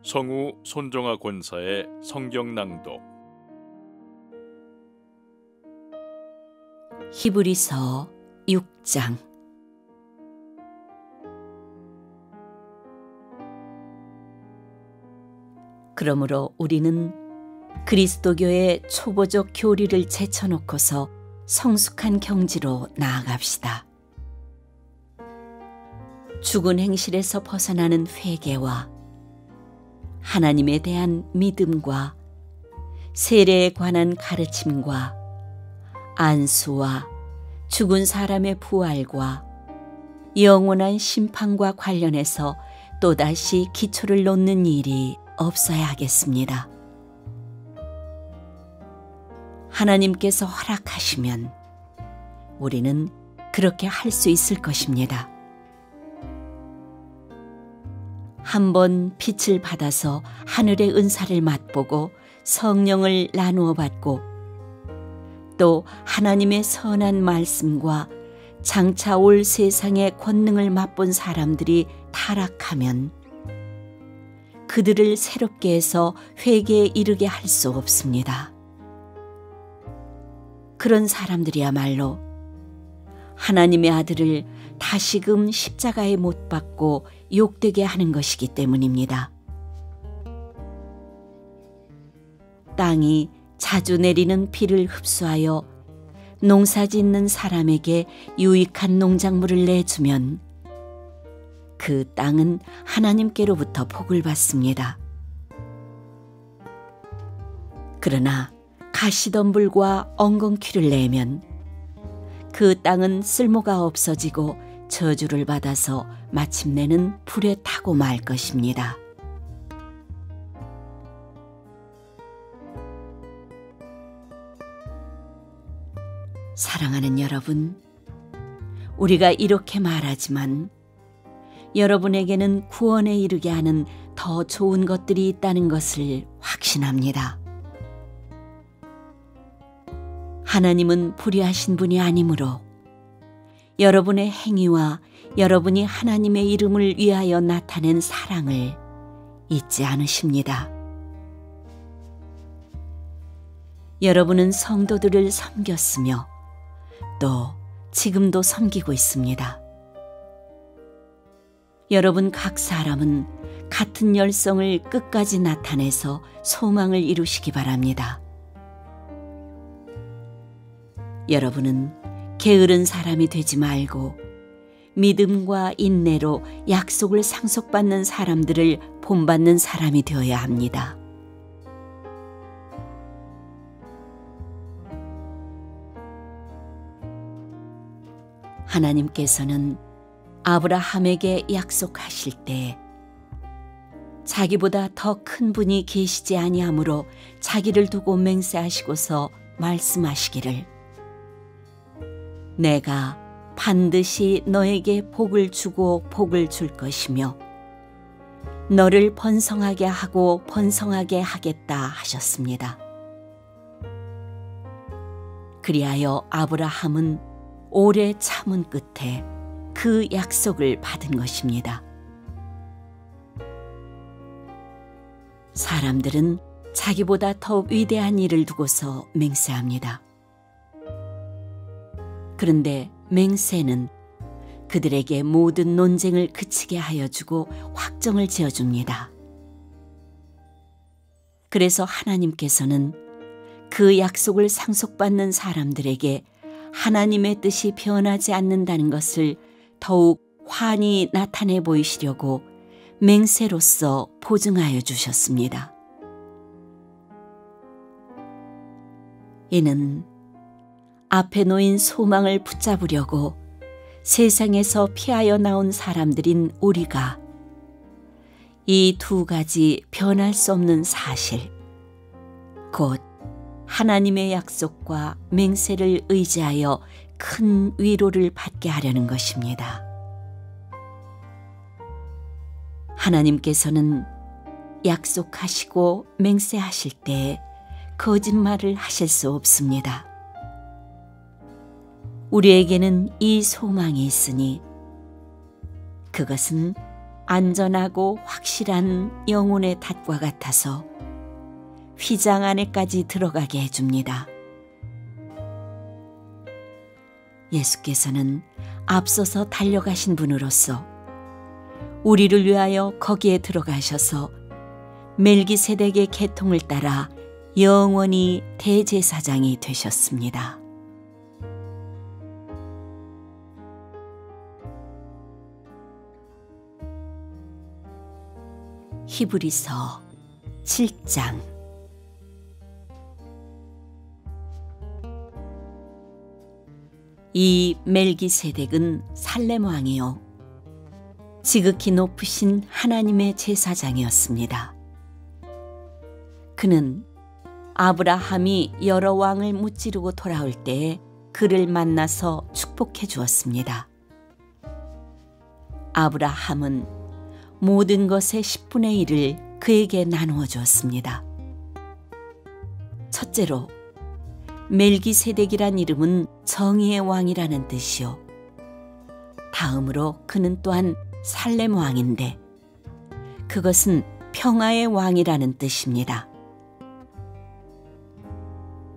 성우 손정아 권사의 성경 낭독. 히브리서 6장. 그러므로 우리는 그리스도교의 초보적 교리를 제쳐놓고서 성숙한 경지로 나아갑시다. 죽은 행실에서 벗어나는 회개와 하나님에 대한 믿음과 세례에 관한 가르침과 안수와 죽은 사람의 부활과 영원한 심판과 관련해서 또다시 기초를 놓는 일이 없어야 하겠습니다. 하나님께서 허락하시면 우리는 그렇게 할 수 있을 것입니다. 한번 빛을 받아서 하늘의 은사를 맛보고 성령을 나누어 받고 또 하나님의 선한 말씀과 장차 올 세상의 권능을 맛본 사람들이 타락하면 그들을 새롭게 해서 회개에 이르게 할 수 없습니다. 그런 사람들이야말로 하나님의 아들을 다시금 십자가에 못 박고 욕되게 하는 것이기 때문입니다. 땅이 자주 내리는 비를 흡수하여 농사짓는 사람에게 유익한 농작물을 내주면 그 땅은 하나님께로부터 복을 받습니다. 그러나 가시덤불과 엉겅퀴를 내면 그 땅은 쓸모가 없어지고 저주를 받아서 마침내는 불에 타고 말 것입니다. 사랑하는 여러분, 우리가 이렇게 말하지만 여러분에게는 구원에 이르게 하는 더 좋은 것들이 있다는 것을 확신합니다. 하나님은 불의하신 분이 아니므로 여러분의 행위와 여러분이 하나님의 이름을 위하여 나타낸 사랑을 잊지 않으십니다. 여러분은 성도들을 섬겼으며 또 지금도 섬기고 있습니다. 여러분 각 사람은 같은 열성을 끝까지 나타내서 소망을 이루시기 바랍니다. 여러분은 게으른 사람이 되지 말고 믿음과 인내로 약속을 상속받는 사람들을 본받는 사람이 되어야 합니다. 하나님께서는 아브라함에게 약속하실 때 자기보다 더 큰 분이 계시지 아니하므로 자기를 두고 맹세하시고서 말씀하시기를 내가 반드시 너에게 복을 주고 복을 줄 것이며 너를 번성하게 하고 번성하게 하겠다 하셨습니다. 그리하여 아브라함은 오래 참은 끝에 그 약속을 받은 것입니다. 사람들은 자기보다 더 위대한 일을 두고서 맹세합니다. 그런데 맹세는 그들에게 모든 논쟁을 그치게 하여 주고 확정을 지어줍니다. 그래서 하나님께서는 그 약속을 상속받는 사람들에게 하나님의 뜻이 변하지 않는다는 것을 더욱 환히 나타내 보이시려고 맹세로서 보증하여 주셨습니다. 이는 앞에 놓인 소망을 붙잡으려고 세상에서 피하여 나온 사람들인 우리가 이 두 가지 변할 수 없는 사실, 곧 하나님의 약속과 맹세를 의지하여 큰 위로를 받게 하려는 것입니다. 하나님께서는 약속하시고 맹세하실 때 거짓말을 하실 수 없습니다. 우리에게는 이 소망이 있으니 그것은 안전하고 확실한 영혼의 닷과 같아서 휘장 안에까지 들어가게 해줍니다. 예수께서는 앞서서 달려가신 분으로서 우리를 위하여 거기에 들어가셔서 멜기세덱의 계통을 따라 영원히 대제사장이 되셨습니다. 히브리서 7장. 이 멜기세덱은 살렘 왕이요 지극히 높으신 하나님의 제사장이었습니다. 그는 아브라함이 여러 왕을 무찌르고 돌아올 때에 그를 만나서 축복해 주었습니다. 아브라함은 모든 것의 10분의 1을 그에게 나누어 주었습니다. 첫째로 멜기세덱이란 이름은 정의의 왕이라는 뜻이요. 다음으로 그는 또한 살렘 왕인데 그것은 평화의 왕이라는 뜻입니다.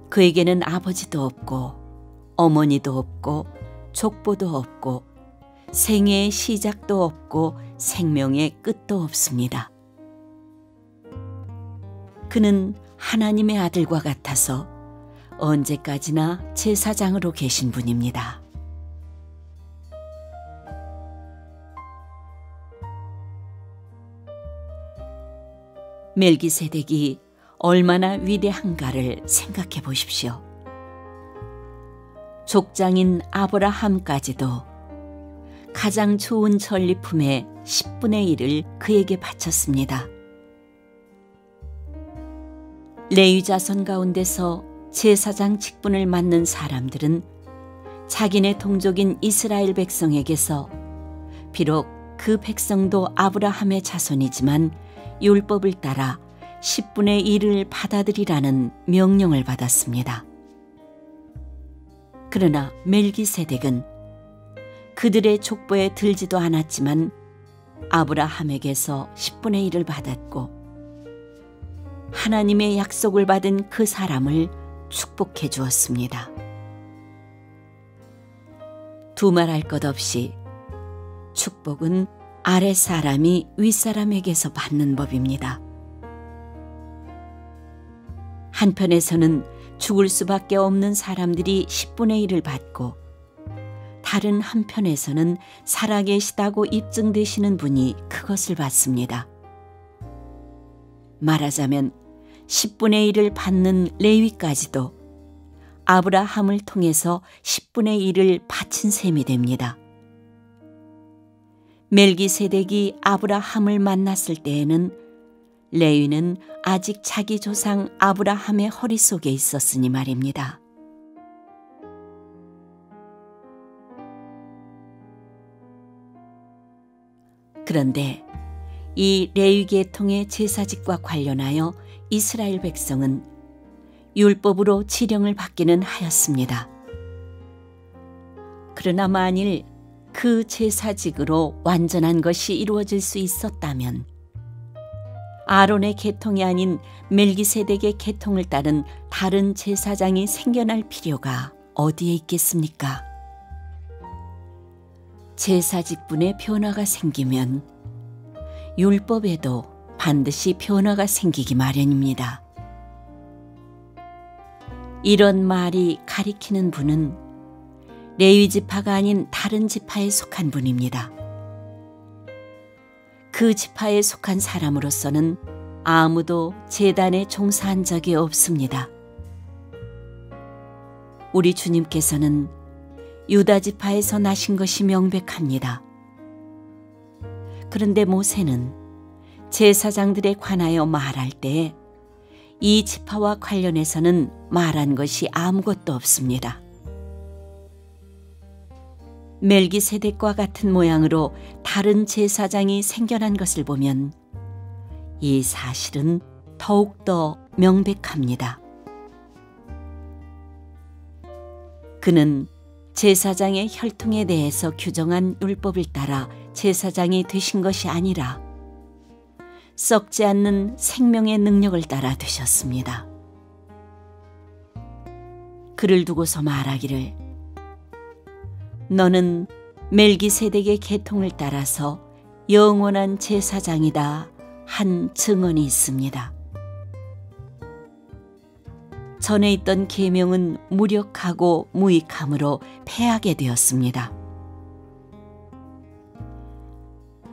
그에게는 아버지도 없고 어머니도 없고 족보도 없고 생애의 시작도 없고 생명의 끝도 없습니다. 그는 하나님의 아들과 같아서 언제까지나 제사장으로 계신 분입니다. 멜기세덱이 얼마나 위대한가를 생각해 보십시오. 족장인 아브라함까지도 가장 좋은 전리품의 10분의 1을 그에게 바쳤습니다. 레위 자손 가운데서 제사장 직분을 맡는 사람들은 자기네 동족인 이스라엘 백성에게서 비록 그 백성도 아브라함의 자손이지만 율법을 따라 10분의 1을 받아들이라는 명령을 받았습니다. 그러나 멜기세덱은 그들의 족보에 들지도 않았지만 아브라함에게서 10분의 1을 받았고 하나님의 약속을 받은 그 사람을 축복해 주었습니다. 두말할 것 없이 축복은 아랫사람이 윗사람에게서 받는 법입니다. 한편에서는 죽을 수밖에 없는 사람들이 10분의 1을 받고 다른 한편에서는 살아계시다고 입증되시는 분이 그것을 받습니다. 말하자면 10분의 1을 받는 레위까지도 아브라함을 통해서 10분의 1을 바친 셈이 됩니다. 멜기세덱이 아브라함을 만났을 때에는 레위는 아직 자기 조상 아브라함의 허리 속에 있었으니 말입니다. 그런데 이 레위 계통의 제사직과 관련하여 이스라엘 백성은 율법으로 지령을 받기는 하였습니다. 그러나 만일 그 제사직으로 완전한 것이 이루어질 수 있었다면 아론의 계통이 아닌 멜기세덱의 계통을 따른 다른 제사장이 생겨날 필요가 어디에 있겠습니까? 제사직분에 변화가 생기면 율법에도 반드시 변화가 생기기 마련입니다. 이런 말이 가리키는 분은 레위 지파가 아닌 다른 지파에 속한 분입니다. 그 지파에 속한 사람으로서는 아무도 제단에 종사한 적이 없습니다. 우리 주님께서는 유다 지파에서 나신 것이 명백합니다. 그런데 모세는 제사장들에 관하여 말할 때 이 지파와 관련해서는 말한 것이 아무것도 없습니다. 멜기세덱과 같은 모양으로 다른 제사장이 생겨난 것을 보면 이 사실은 더욱더 명백합니다. 그는 제사장의 혈통에 대해서 규정한 율법을 따라 제사장이 되신 것이 아니라 썩지 않는 생명의 능력을 따라 되셨습니다. 그를 두고서 말하기를 너는 멜기세덱의 계통을 따라서 영원한 제사장이다 한 증언이 있습니다. 전에 있던 계명은 무력하고 무익함으로 패하게 되었습니다.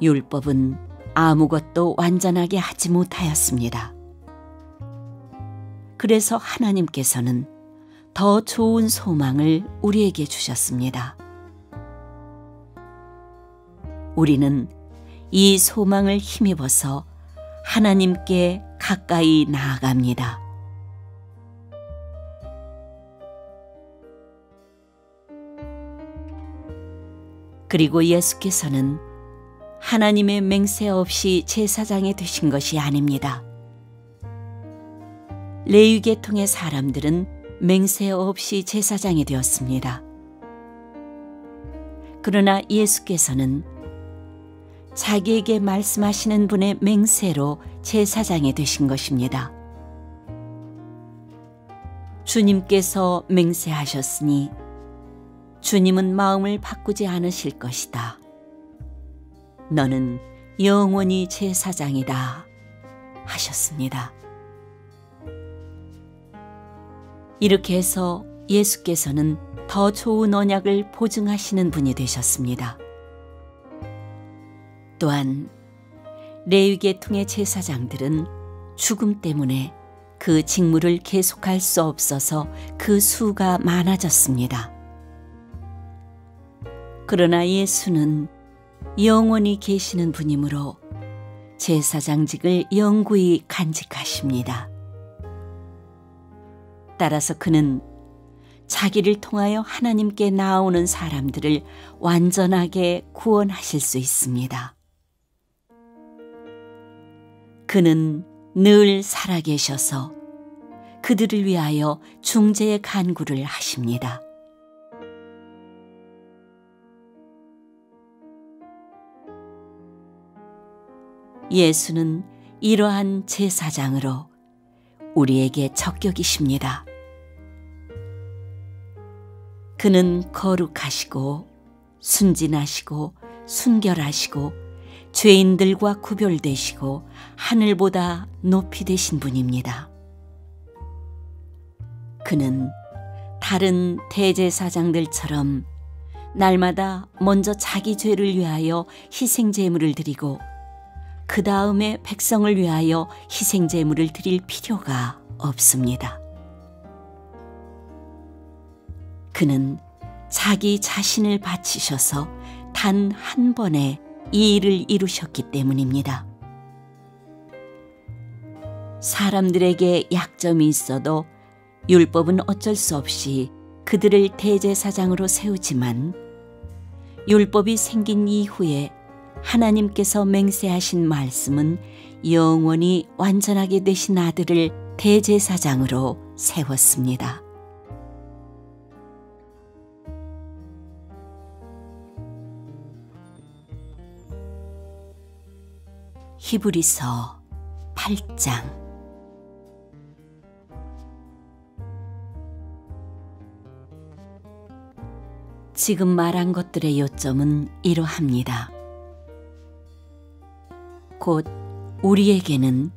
율법은 아무것도 완전하게 하지 못하였습니다. 그래서 하나님께서는 더 좋은 소망을 우리에게 주셨습니다. 우리는 이 소망을 힘입어서 하나님께 가까이 나아갑니다. 그리고 예수께서는 하나님의 맹세 없이 제사장이 되신 것이 아닙니다. 레위 계통의 사람들은 맹세 없이 제사장이 되었습니다. 그러나 예수께서는 자기에게 말씀하시는 분의 맹세로 제사장이 되신 것입니다. 주님께서 맹세하셨으니 주님은 마음을 바꾸지 않으실 것이다. 너는 영원히 제사장이다 하셨습니다. 이렇게 해서 예수께서는 더 좋은 언약을 보증하시는 분이 되셨습니다. 또한 레위 계통의 제사장들은 죽음 때문에 그 직무를 계속할 수 없어서 그 수가 많아졌습니다. 그러나 예수는 영원히 계시는 분이므로 제사장직을 영구히 간직하십니다. 따라서 그는 자기를 통하여 하나님께 나아오는 사람들을 완전하게 구원하실 수 있습니다. 그는 늘 살아계셔서 그들을 위하여 중재의 간구를 하십니다. 예수는 이러한 제사장으로 우리에게 적격이십니다. 그는 거룩하시고 순진하시고 순결하시고 죄인들과 구별되시고 하늘보다 높이 되신 분입니다. 그는 다른 대제사장들처럼 날마다 먼저 자기 죄를 위하여 희생제물을 드리고 그 다음에 백성을 위하여 희생제물을 드릴 필요가 없습니다. 그는 자기 자신을 바치셔서 단 한 번에 이 일을 이루셨기 때문입니다. 사람들에게 약점이 있어도 율법은 어쩔 수 없이 그들을 대제사장으로 세우지만 율법이 생긴 이후에 하나님께서 맹세하신 말씀은 영원히 완전하게 되신 아들을 대제사장으로 세웠습니다. 히브리서 8장. 지금 말한 것들의 요점은 이러합니다. 곧 우리에게는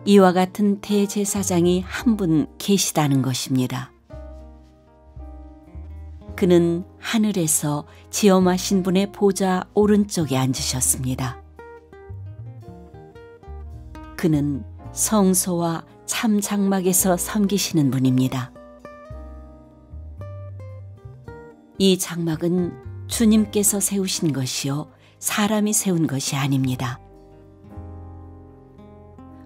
이와 같은 대제사장이 한 분 계시다는 것입니다. 그는 하늘에서 지엄하신 분의 보좌 오른쪽에 앉으셨습니다. 그는 성소와 참 장막에서 섬기시는 분입니다. 이 장막은 주님께서 세우신 것이요 사람이 세운 것이 아닙니다.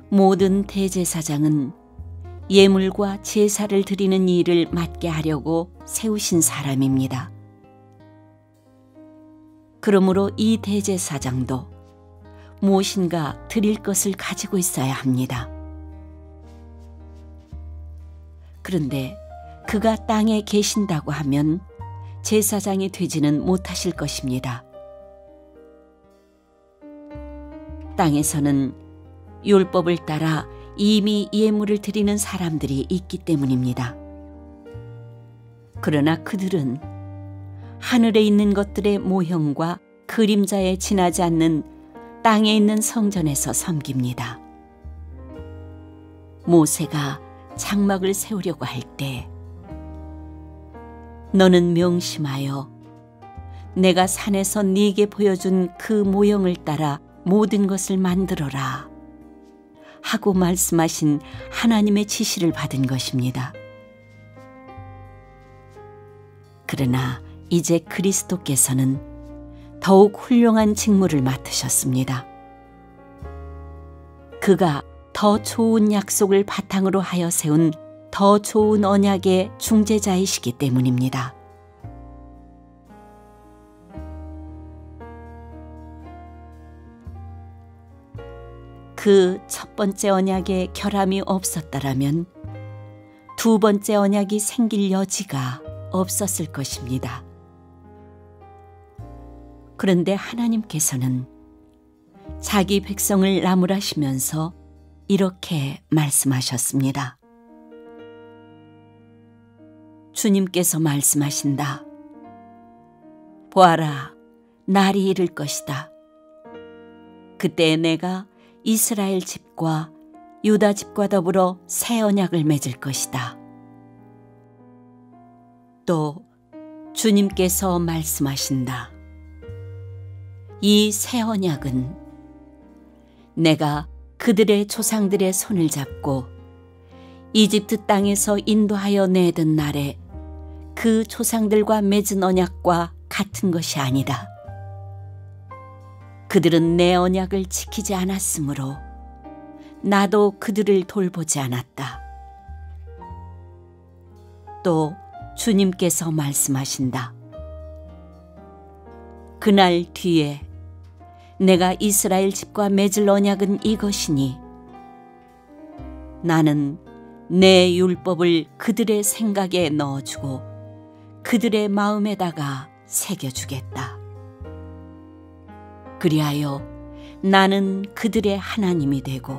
모든 대제사장은 예물과 제사를 드리는 일을 맡게 하려고 세우신 사람입니다. 그러므로 이 대제사장도 무엇인가 드릴 것을 가지고 있어야 합니다. 그런데 그가 땅에 계신다고 하면 제사장이 되지는 못하실 것입니다. 땅에서는 율법을 따라 이미 예물을 드리는 사람들이 있기 때문입니다. 그러나 그들은 하늘에 있는 것들의 모형과 그림자에 지나지 않는 땅에 있는 성전에서 섬깁니다. 모세가 장막을 세우려고 할 때 너는 명심하여 내가 산에서 네게 보여준 그 모형을 따라 모든 것을 만들어라 하고 말씀하신 하나님의 지시를 받은 것입니다. 그러나 이제 그리스도께서는 더욱 훌륭한 직무를 맡으셨습니다. 그가 더 좋은 약속을 바탕으로 하여 세운 더 좋은 언약의 중재자이시기 때문입니다. 그 첫 번째 언약에 결함이 없었다라면 두 번째 언약이 생길 여지가 없었을 것입니다. 그런데 하나님께서는 자기 백성을 나무라시면서 이렇게 말씀하셨습니다. 주님께서 말씀하신다. 보아라, 날이 이를 것이다. 그때 내가 이스라엘 집과 유다 집과 더불어 새 언약을 맺을 것이다. 또 주님께서 말씀하신다. 이 새 언약은 내가 그들의 조상들의 손을 잡고 이집트 땅에서 인도하여 내던 날에 그 조상들과 맺은 언약과 같은 것이 아니다. 그들은 내 언약을 지키지 않았으므로 나도 그들을 돌보지 않았다. 또 주님께서 말씀하신다. 그날 뒤에 내가 이스라엘 집과 맺을 언약은 이것이니 나는 내 율법을 그들의 생각에 넣어주고 그들의 마음에다가 새겨주겠다. 그리하여 나는 그들의 하나님이 되고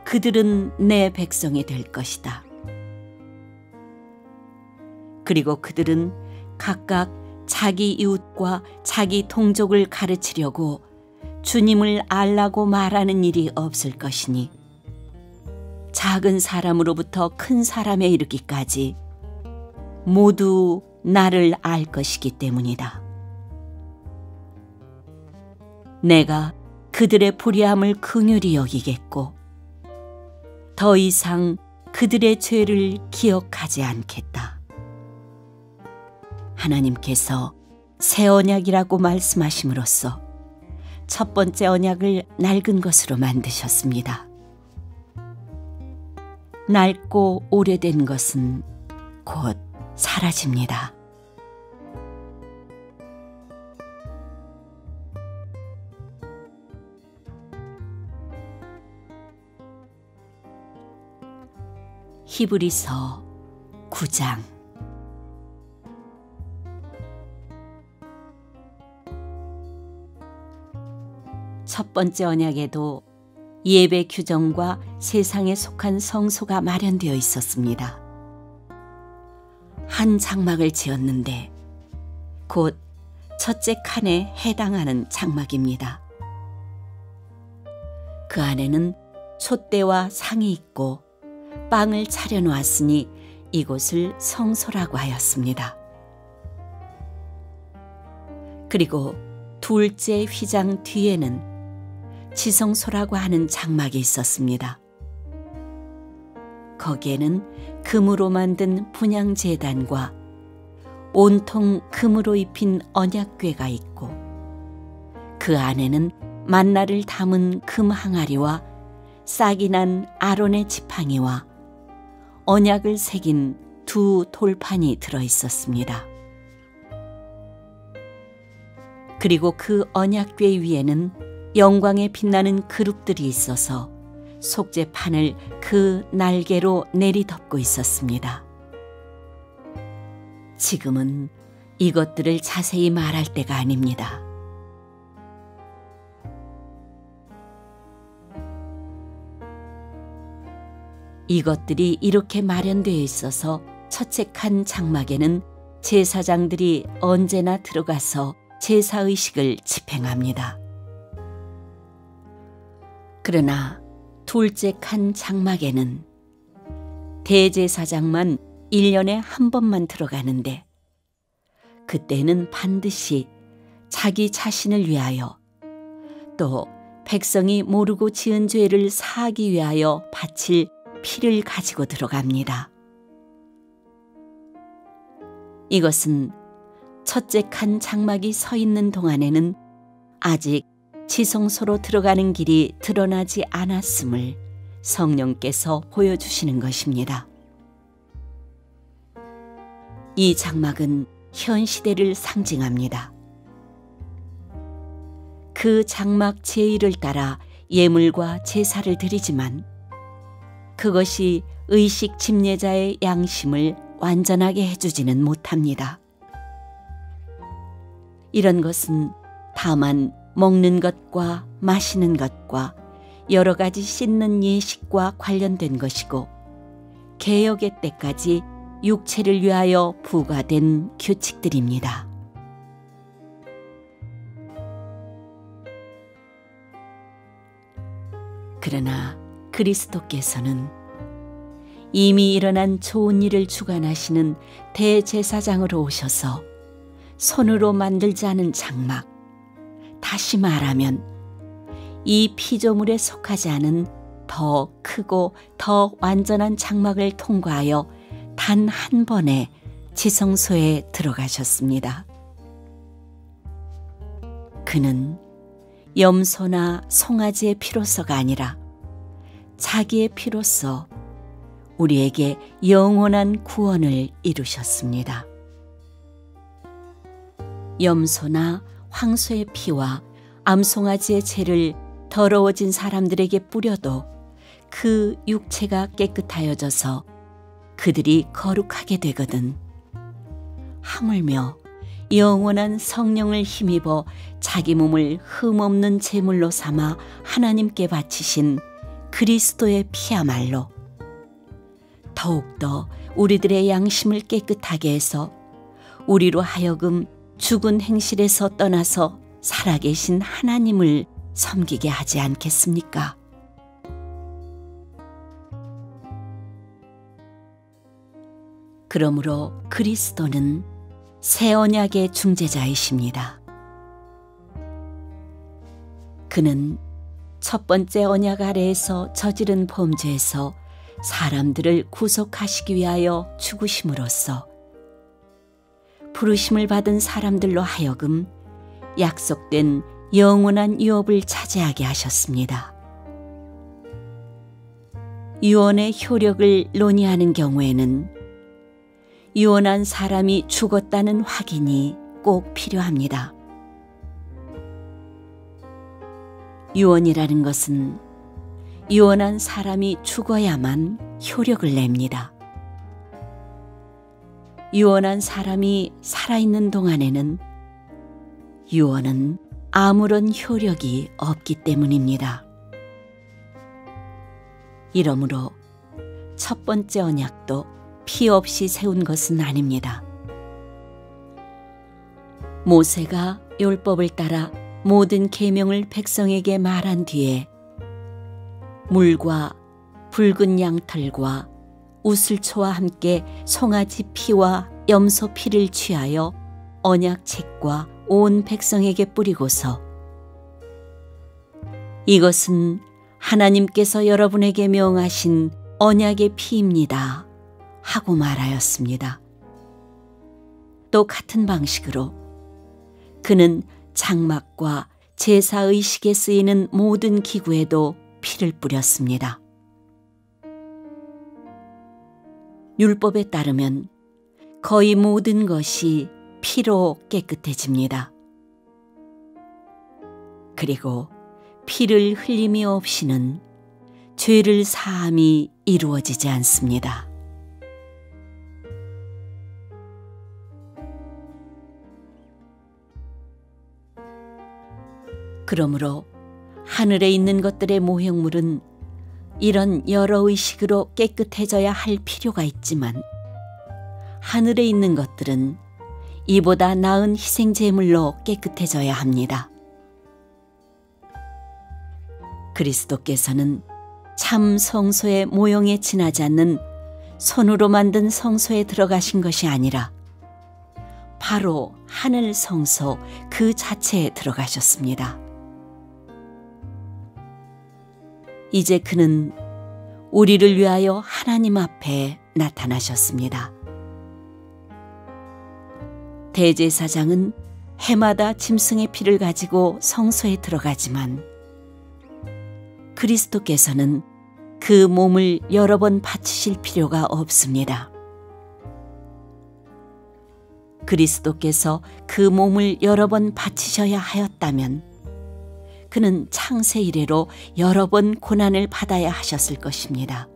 그들은 내 백성이 될 것이다. 그리고 그들은 각각 자기 이웃과 자기 동족을 가르치려고 주님을 알라고 말하는 일이 없을 것이니 작은 사람으로부터 큰 사람에 이르기까지 모두 나를 알 것이기 때문이다. 내가 그들의 불의함을 긍휼히 여기겠고 더 이상 그들의 죄를 기억하지 않겠다. 하나님께서 새 언약이라고 말씀하심으로써 첫 번째 언약을 낡은 것으로 만드셨습니다. 낡고 오래된 것은 곧 사라집니다. 히브리서 9장. 첫 번째 언약에도 예배 규정과 세상에 속한 성소가 마련되어 있었습니다. 한 장막을 지었는데 곧 첫째 칸에 해당하는 장막입니다. 그 안에는 촛대와 상이 있고 빵을 차려놓았으니 이곳을 성소라고 하였습니다. 그리고 둘째 휘장 뒤에는 지성소라고 하는 장막이 있었습니다. 거기에는 금으로 만든 분향제단과 온통 금으로 입힌 언약궤가 있고 그 안에는 만나를 담은 금 항아리와 싹이 난 아론의 지팡이와 언약을 새긴 두 돌판이 들어있었습니다. 그리고 그 언약궤 위에는 영광에 빛나는 그룹들이 있어서 속죄판을 그 날개로 내리덮고 있었습니다. 지금은 이것들을 자세히 말할 때가 아닙니다. 이것들이 이렇게 마련되어 있어서 첫째 칸 장막에는 제사장들이 언제나 들어가서 제사의식을 집행합니다. 그러나 둘째 칸 장막에는 대제사장만 1년에 한 번만 들어가는데 그때는 반드시 자기 자신을 위하여 또 백성이 모르고 지은 죄를 사하기 위하여 바칠 피를 가지고 들어갑니다. 이것은 첫째 칸 장막이 서 있는 동안에는 아직 지성소로 들어가는 길이 드러나지 않았음을 성령께서 보여주시는 것입니다. 이 장막은 현 시대를 상징합니다. 그 장막 제1을 따라 예물과 제사를 드리지만 그것이 의식 침례자의 양심을 완전하게 해주지는 못합니다. 이런 것은 다만 먹는 것과 마시는 것과 여러 가지 씻는 예식과 관련된 것이고 개역의 때까지 육체를 위하여 부과된 규칙들입니다. 그러나 그리스도께서는 이미 일어난 좋은 일을 주관하시는 대제사장으로 오셔서 손으로 만들지 않은 장막, 다시 말하면 이 피조물에 속하지 않은 더 크고 더 완전한 장막을 통과하여 단 한 번에 지성소에 들어가셨습니다. 그는 염소나 송아지의 피로서가 아니라 자기의 피로서 우리에게 영원한 구원을 이루셨습니다. 염소나 황소의 피와 암송아지의 죄를 더러워진 사람들에게 뿌려도 그 육체가 깨끗하여져서 그들이 거룩하게 되거든. 하물며 영원한 성령을 힘입어 자기 몸을 흠없는 제물로 삼아 하나님께 바치신 그리스도의 피야말로 더욱더 우리들의 양심을 깨끗하게 해서 우리로 하여금 죽은 행실에서 떠나서 살아계신 하나님을 섬기게 하지 않겠습니까? 그러므로 그리스도는 새 언약의 중재자이십니다. 그는 첫 번째 언약 아래에서 저지른 범죄에서 사람들을 구속하시기 위하여 죽으심으로써 부르심을 받은 사람들로 하여금 약속된 영원한 유업을 차지하게 하셨습니다. 유언의 효력을 논의하는 경우에는 유언한 사람이 죽었다는 확인이 꼭 필요합니다. 유언이라는 것은 유언한 사람이 죽어야만 효력을 냅니다. 유언한 사람이 살아있는 동안에는 유언은 아무런 효력이 없기 때문입니다. 이러므로 첫 번째 언약도 피 없이 세운 것은 아닙니다. 모세가 율법을 따라 모든 계명을 백성에게 말한 뒤에 물과 붉은 양털과 우슬초와 함께 송아지 피와 염소 피를 취하여 언약책과 온 백성에게 뿌리고서 이것은 하나님께서 여러분에게 명하신 언약의 피입니다 하고 말하였습니다. 또 같은 방식으로 그는 장막과 제사의식에 쓰이는 모든 기구에도 피를 뿌렸습니다. 율법에 따르면 거의 모든 것이 피로 깨끗해집니다. 그리고 피를 흘림이 없이는 죄를 사함이 이루어지지 않습니다. 그러므로 하늘에 있는 것들의 모형물은 이런 여러 의식으로 깨끗해져야 할 필요가 있지만 하늘에 있는 것들은 이보다 나은 희생 제물로 깨끗해져야 합니다. 그리스도께서는 참 성소의 모형에 지나지 않는 손으로 만든 성소에 들어가신 것이 아니라 바로 하늘 성소 그 자체에 들어가셨습니다. 이제 그는 우리를 위하여 하나님 앞에 나타나셨습니다. 대제사장은 해마다 짐승의 피를 가지고 성소에 들어가지만 그리스도께서는 그 몸을 여러 번 바치실 필요가 없습니다. 그리스도께서 그 몸을 여러 번 바치셔야 하였다면 그는 창세 이래로 여러 번 고난을 받아야 하셨을 것입니다.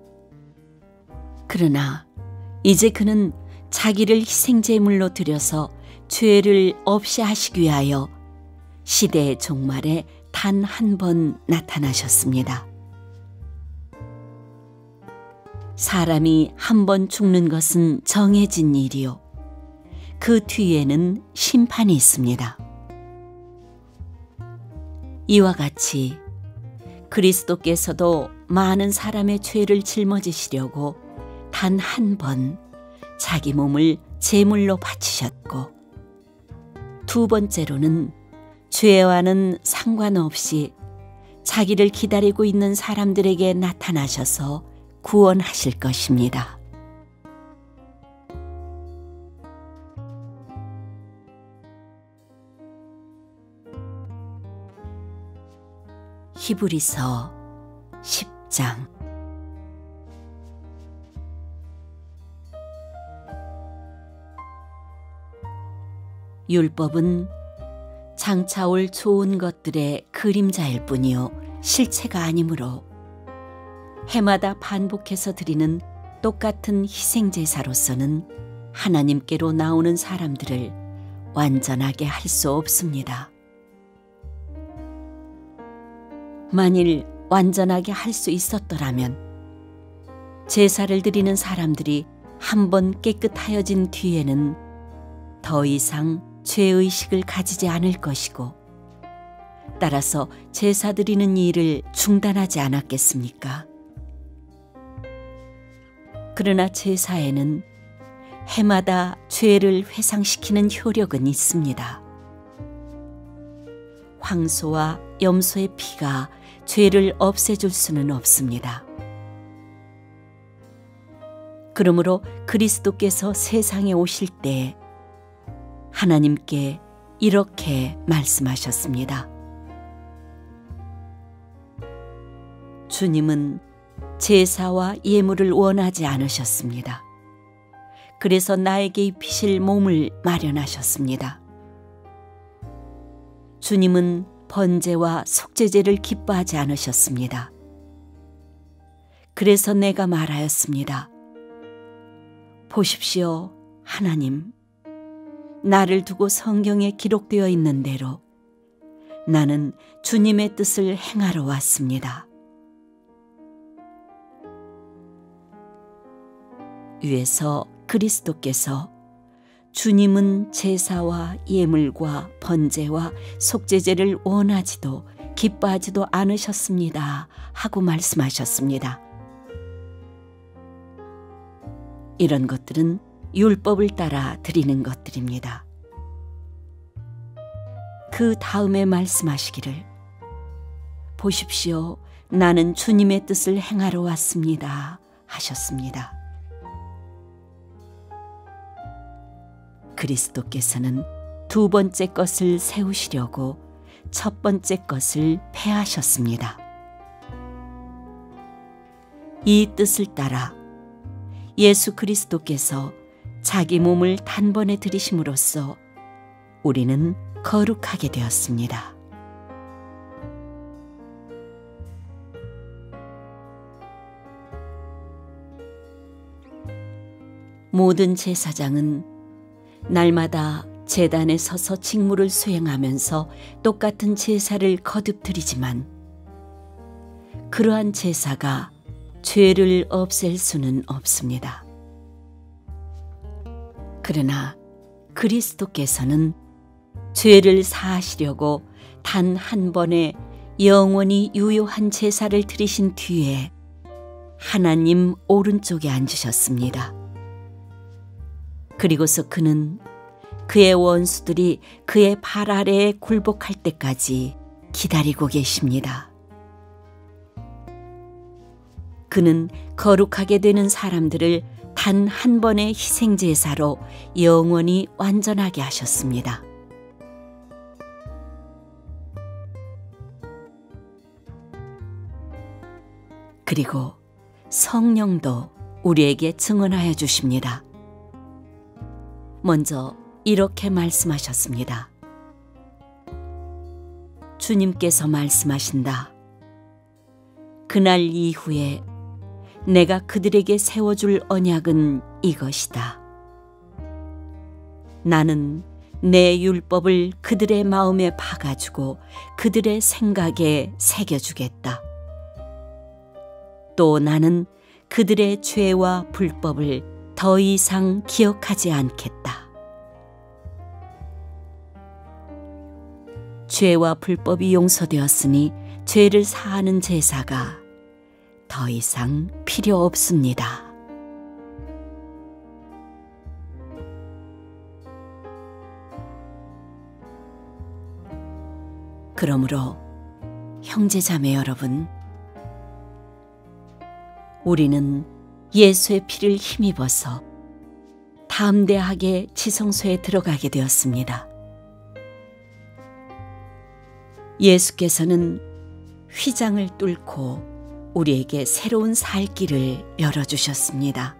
그러나 이제 그는 자기를 희생제물로 드려서 죄를 없이 하시기 위하여 시대의 종말에 단 한 번 나타나셨습니다. 사람이 한 번 죽는 것은 정해진 일이요. 그 뒤에는 심판이 있습니다. 이와 같이 그리스도께서도 많은 사람의 죄를 짊어지시려고 단 한 번 자기 몸을 제물로 바치셨고 두 번째로는 죄와는 상관없이 자기를 기다리고 있는 사람들에게 나타나셔서 구원하실 것입니다. 히브리서 10장. 율법은 장차 올 좋은 것들의 그림자일 뿐이요 실체가 아니므로 해마다 반복해서 드리는 똑같은 희생제사로서는 하나님께로 나오는 사람들을 완전하게 할 수 없습니다. 만일 완전하게 할 수 있었더라면 제사를 드리는 사람들이 한 번 깨끗하여진 뒤에는 더 이상 죄의식을 가지지 않을 것이고 따라서 제사 드리는 일을 중단하지 않았겠습니까? 그러나 제사에는 해마다 죄를 회상시키는 효력은 있습니다. 황소와 염소의 피가 죄를 없애줄 수는 없습니다. 그러므로 그리스도께서 세상에 오실 때 하나님께 이렇게 말씀하셨습니다. 주님은 제사와 예물을 원하지 않으셨습니다. 그래서 나에게 입히실 몸을 마련하셨습니다. 주님은 번제와 속죄제를 기뻐하지 않으셨습니다. 그래서 내가 말하였습니다. 보십시오, 하나님. 나를 두고 성경에 기록되어 있는 대로 나는 주님의 뜻을 행하러 왔습니다. 위에서 그리스도께서 주님은 제사와 예물과 번제와 속죄제를 원하지도 기뻐하지도 않으셨습니다 하고 말씀하셨습니다. 이런 것들은 율법을 따라 드리는 것들입니다. 그 다음에 말씀하시기를 보십시오, 나는 주님의 뜻을 행하러 왔습니다 하셨습니다. 그리스도께서는 두 번째 것을 세우시려고 첫 번째 것을 폐하셨습니다. 이 뜻을 따라 예수 그리스도께서 자기 몸을 단번에 들이심으로써 우리는 거룩하게 되었습니다. 모든 제사장은 날마다 제단에 서서 직무를 수행하면서 똑같은 제사를 거듭 드리지만 그러한 제사가 죄를 없앨 수는 없습니다. 그러나 그리스도께서는 죄를 사하시려고 단 한 번에 영원히 유효한 제사를 드리신 뒤에 하나님 오른쪽에 앉으셨습니다. 그리고서 그는 그의 원수들이 그의 발 아래에 굴복할 때까지 기다리고 계십니다. 그는 거룩하게 되는 사람들을 단 한 번의 희생제사로 영원히 완전하게 하셨습니다. 그리고 성령도 우리에게 증언하여 주십니다. 먼저 이렇게 말씀하셨습니다. 주님께서 말씀하신다. 그날 이후에 내가 그들에게 세워줄 언약은 이것이다. 나는 내 율법을 그들의 마음에 박아주고 그들의 생각에 새겨주겠다. 또 나는 그들의 죄와 불법을 더 이상 기억하지 않겠다. 죄와 불법이 용서되었으니 죄를 사하는 제사가 더 이상 필요 없습니다. 그러므로 형제자매 여러분, 우리는 예수의 피를 힘입어서 담대하게 지성소에 들어가게 되었습니다. 예수께서는 휘장을 뚫고 우리에게 새로운 살 길을 열어주셨습니다.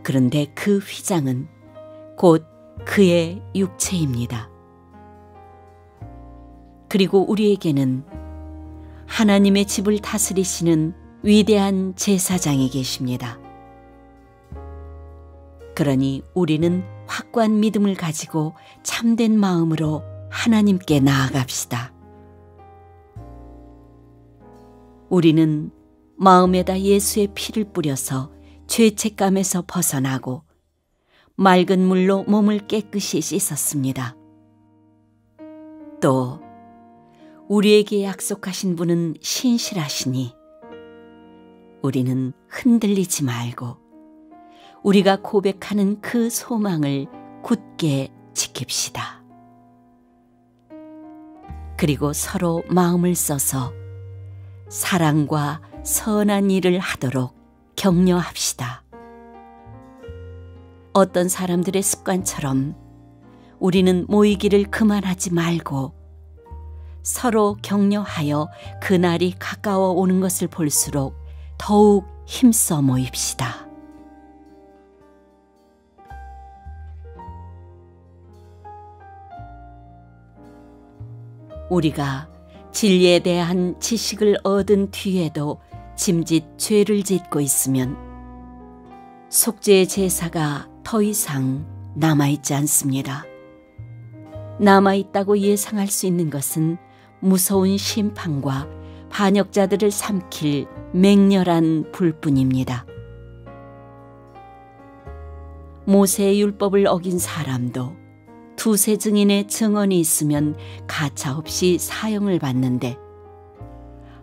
그런데 그 휘장은 곧 그의 육체입니다. 그리고 우리에게는 하나님의 집을 다스리시는 위대한 제사장이 계십니다. 그러니 우리는 확고한 믿음을 가지고 참된 마음으로 하나님께 나아갑시다. 우리는 마음에다 예수의 피를 뿌려서 죄책감에서 벗어나고 맑은 물로 몸을 깨끗이 씻었습니다. 또 우리에게 약속하신 분은 신실하시니 우리는 흔들리지 말고 우리가 고백하는 그 소망을 굳게 지킵시다. 그리고 서로 마음을 써서 사랑과 선한 일을 하도록 격려합시다. 어떤 사람들의 습관처럼 우리는 모이기를 그만하지 말고 서로 격려하여 그날이 가까워 오는 것을 볼수록 더욱 힘써 모입시다. 우리가 진리에 대한 지식을 얻은 뒤에도 짐짓 죄를 짓고 있으면 속죄의 제사가 더 이상 남아있지 않습니다. 남아있다고 예상할 수 있는 것은 무서운 심판과 반역자들을 삼킬 맹렬한 불뿐입니다. 모세의 율법을 어긴 사람도 두세 증인의 증언이 있으면 가차없이 사형을 받는데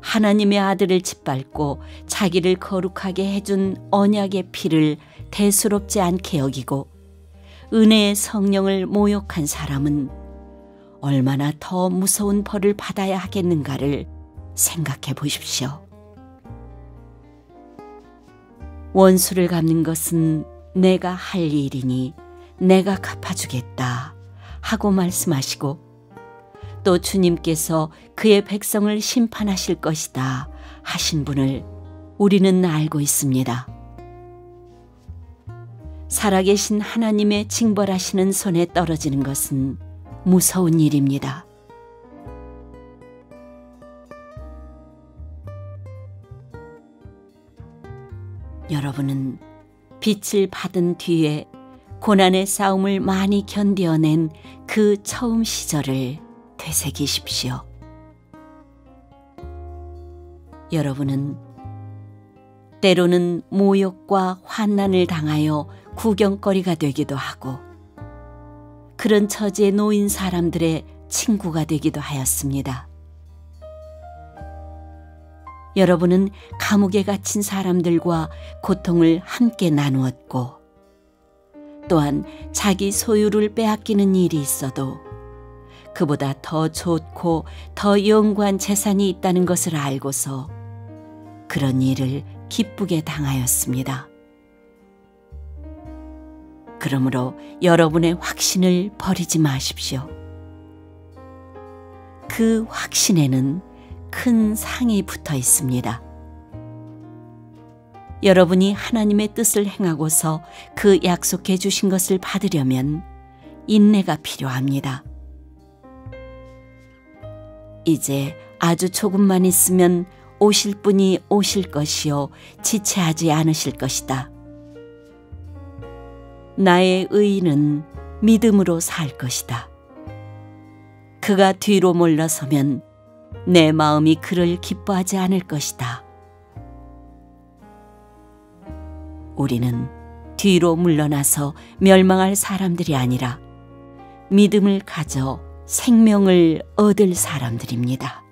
하나님의 아들을 짓밟고 자기를 거룩하게 해준 언약의 피를 대수롭지 않게 여기고 은혜의 성령을 모욕한 사람은 얼마나 더 무서운 벌을 받아야 하겠는가를 생각해 보십시오. 원수를 갚는 것은 내가 할 일이니 내가 갚아주겠다 하고 말씀하시고 또 주님께서 그의 백성을 심판하실 것이다 하신 분을 우리는 알고 있습니다. 살아계신 하나님의 징벌하시는 손에 떨어지는 것은 무서운 일입니다. 여러분은 빛을 받은 뒤에 고난의 싸움을 많이 견뎌낸 그 처음 시절을 되새기십시오. 여러분은 때로는 모욕과 환난을 당하여 구경거리가 되기도 하고 그런 처지에 놓인 사람들의 친구가 되기도 하였습니다. 여러분은 감옥에 갇힌 사람들과 고통을 함께 나누었고 또한 자기 소유를 빼앗기는 일이 있어도 그보다 더 좋고 더 영구한 재산이 있다는 것을 알고서 그런 일을 기쁘게 당하였습니다. 그러므로 여러분의 확신을 버리지 마십시오. 그 확신에는 큰 상이 붙어 있습니다. 여러분이 하나님의 뜻을 행하고서 그 약속해 주신 것을 받으려면 인내가 필요합니다. 이제 아주 조금만 있으면 오실 분이 오실 것이요 지체하지 않으실 것이다. 나의 의인은 믿음으로 살 것이다. 그가 뒤로 물러서면 내 마음이 그를 기뻐하지 않을 것이다. 우리는 뒤로 물러나서 멸망할 사람들이 아니라 믿음을 가져 생명을 얻을 사람들입니다.